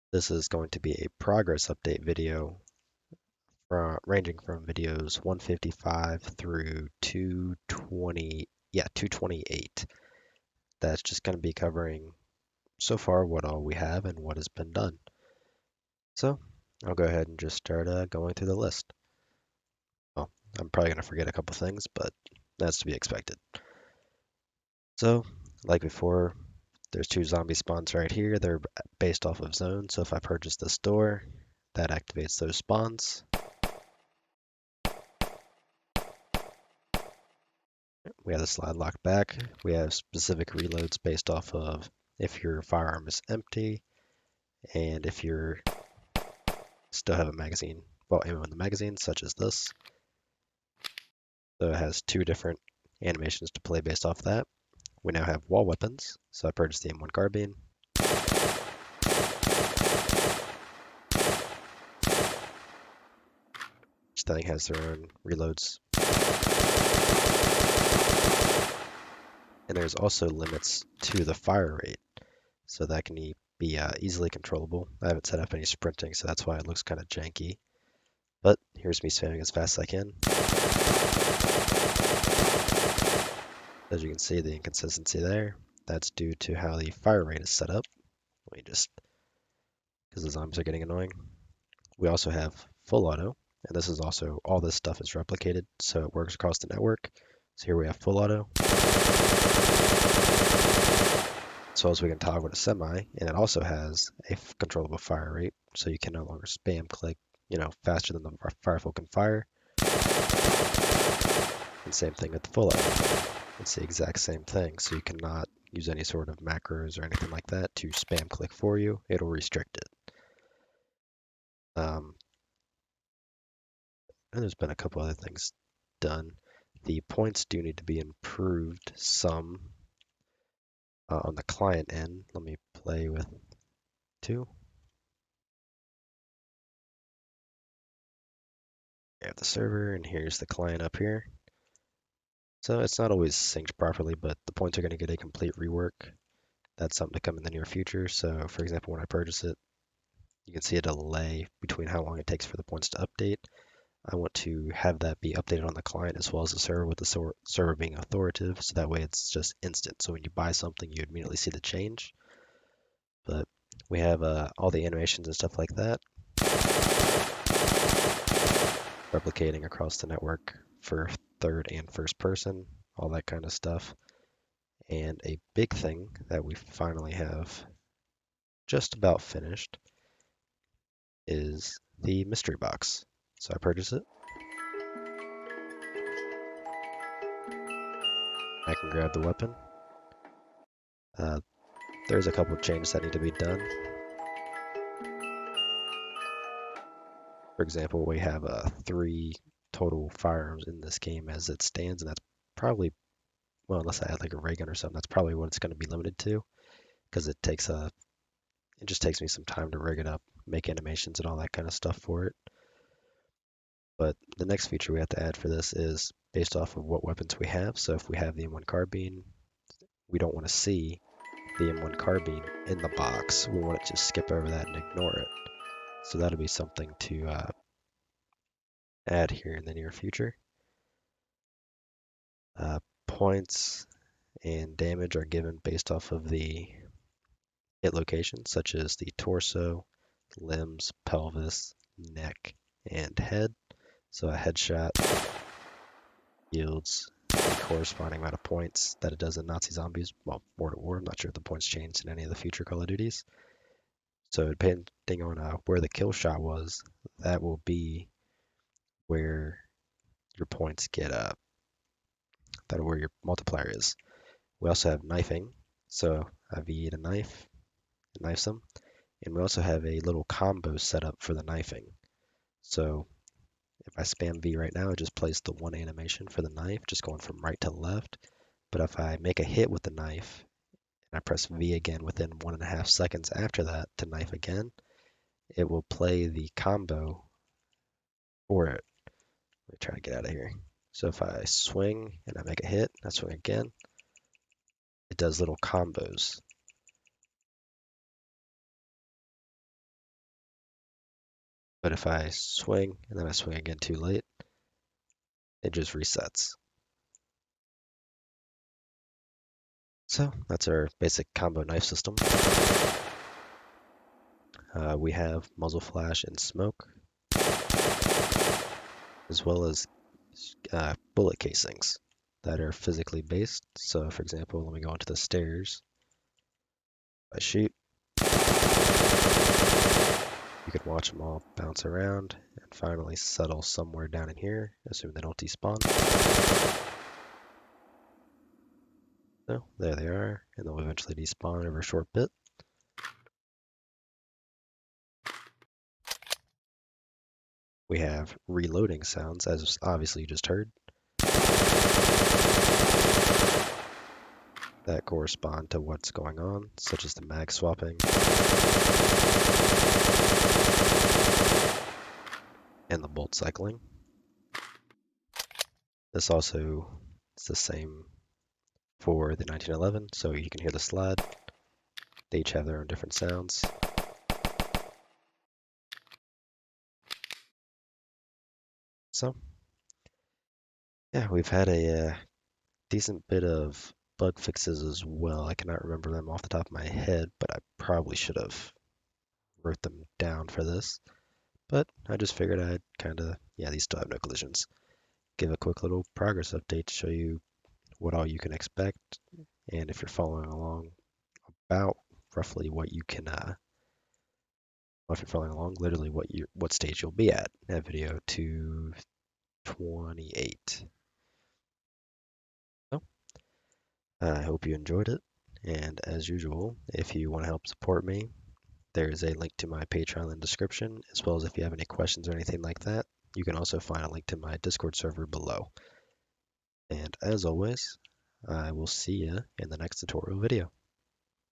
This is going to be a progress update video ranging from videos 155 through 220, yeah, 228. That's just going to be covering so far what all we have and what has been done. So I'll go ahead and just start going through the list. Well, I'm probably going to forget a couple things, but that's to be expected. So, like before, there's two zombie spawns right here. They're based off of zones. So if I purchase this door, that activates those spawns. We have the slide lock back. We have specific reloads based off of if your firearm is empty and if you're still have a magazine, well, ammo in the magazine, such as this. So it has two different animations to play based off that. We now have wall weapons. So I purchased the M1 carbine. Each thing has their own reloads. And there's also limits to the fire rate. So that can be easily controllable. I haven't set up any sprinting, so that's why it looks kind of janky. But here's me spamming as fast as I can. As you can see, the inconsistency there, that's due to how the fire rate is set up. Let me just, because the zombies are getting annoying. We also have full auto, and this is also, all this stuff is replicated, so it works across the network. So here we have full auto. So as we can toggle to semi, and it also has a controllable fire rate, so you can no longer spam click, faster than the fireful can fire. And same thing with the full auto. It's the exact same thing, so you cannot use any sort of macros or anything like that to spam click for you. It'll restrict it. And there's been a couple other things done. The points do need to be improved some on the client end. Let me play with two. We have the server, and here's the client up here. So it's not always synced properly, but the points are going to get a complete rework. That's something to come in the near future. So for example, when I purchase it, you can see a delay between how long it takes for the points to update. I want to have that be updated on the client as well as the server, with the server being authoritative, so that way it's just instant. So when you buy something, you immediately see the change. But we have all the animations and stuff like that replicating across the network for third and first person, all that kind of stuff. And a big thing that we finally have just about finished is the mystery box. So I purchased it. I can grab the weapon. Uh, there's a couple of changes that need to be done. For example, we have three total firearms in this game as it stands, and that's probably, well, unless I add like a ray gun or something, that's probably what it's going to be limited to, because it just takes me some time to rig it up, make animations and all that kind of stuff for it. But the next feature we have to add for this is based off of what weapons we have. So if we have the M1 carbine, we don't want to see the M1 carbine in the box. We want it to skip over that and ignore it. So that'll be something to add here in the near future. Points and damage are given based off of the hit locations, such as the torso, limbs, pelvis, neck, and head. So a headshot yields the corresponding amount of points that it does in Nazi Zombies. Well, War to War. I'm not sure if the points changed in any of the future Call of Duties. So depending on where the kill shot was, that will be where your points get that where your multiplier is. We also have knifing. So I V a knife, it knifes them. And we also have a little combo set up for the knifing. So if I spam V right now, it just plays the one animation for the knife, just going from right to left. But if I make a hit with the knife and I press V again within 1.5 seconds after that to knife again, it will play the combo for it. Let me try to get out of here. So if I swing and I make a hit, I swing again, it does little combos. But if I swing and then I swing again too late, it just resets. So that's our basic combo knife system. We have muzzle flash and smoke, as well as bullet casings that are physically based. So for example, let me go onto the stairs. I shoot, you can watch them all bounce around and finally settle somewhere down in here, assuming they don't despawn. So there they are, and they'll eventually despawn over a short bit. We have reloading sounds, as obviously you just heard, that correspond to what's going on, such as the mag swapping and the bolt cycling. This also is the same for the 1911, so you can hear the slide. They each have their own different sounds. So, yeah, we've had a decent bit of bug fixes as well. I cannot remember them off the top of my head, but I probably should have wrote them down for this. But I just figured I'd kind of, yeah, these still have no collisions. Give a quick little progress update to show you what all you can expect, and if you're following along, about roughly what you can, if you're following along, literally what stage you'll be at video 228. So, I hope you enjoyed it, and as usual, if you want to help support me, there's a link to my Patreon in the description, as well as if you have any questions or anything like that, you can also find a link to my Discord server below. And as always, I will see you in the next tutorial video.